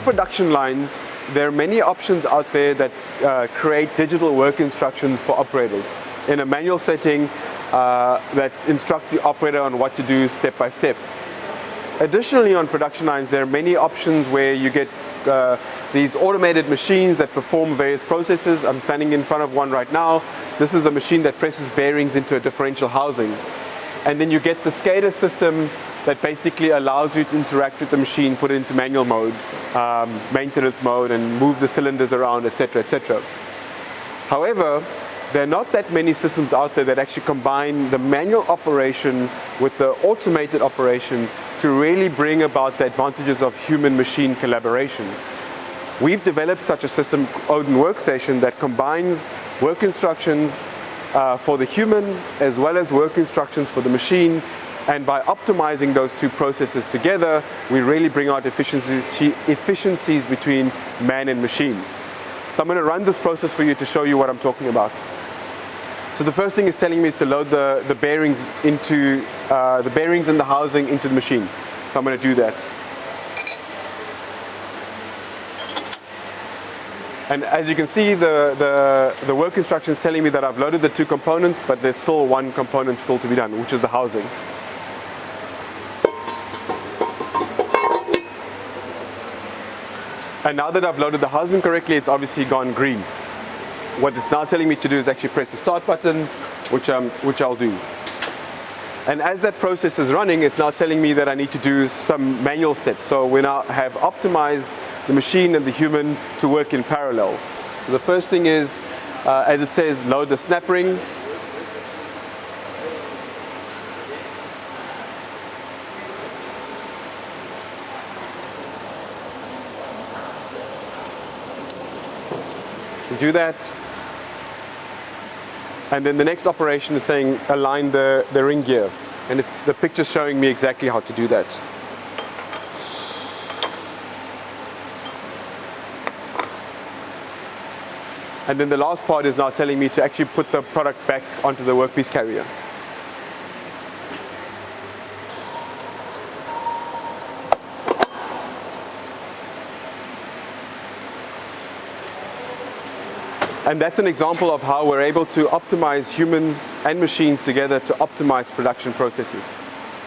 production lines, there are many options out there that create digital work instructions for operators in a manual setting that instruct the operator on what to do step by step. Additionally, on production lines, there are many options where you get these automated machines that perform various processes. I'm standing in front of one right now. This is a machine that presses bearings into a differential housing. And then you get the SCADA system that basically allows you to interact with the machine, put it into manual mode, maintenance mode, and move the cylinders around, etc., etc. However, there are not that many systems out there that actually combine the manual operation with the automated operation to really bring about the advantages of human-machine collaboration. We've developed such a system, Odin Workstation, that combines work instructions for the human as well as work instructions for the machine, and by optimizing those two processes together, we really bring out efficiencies between man and machine. So I'm going to run this process for you to show you what I'm talking about. So the first thing it's telling me is to load the bearings into the bearings in the housing into the machine. So I'm going to do that. And as you can see, the work instructions telling me that I've loaded the two components, but there's still one component still to be done, which is the housing. And now that I've loaded the housing correctly, it's obviously gone green. What it's now telling me to do is actually press the start button, which I'll do. And as that process is running, it's now telling me that I need to do some manual steps. So we now have optimized the machine and the human to work in parallel. So the first thing is, as it says, load the snap ring. Do that. And then the next operation is saying align the ring gear. And the picture's showing me exactly how to do that. And then the last part is now telling me to actually put the product back onto the workpiece carrier. And that's an example of how we're able to optimize humans and machines together to optimize production processes.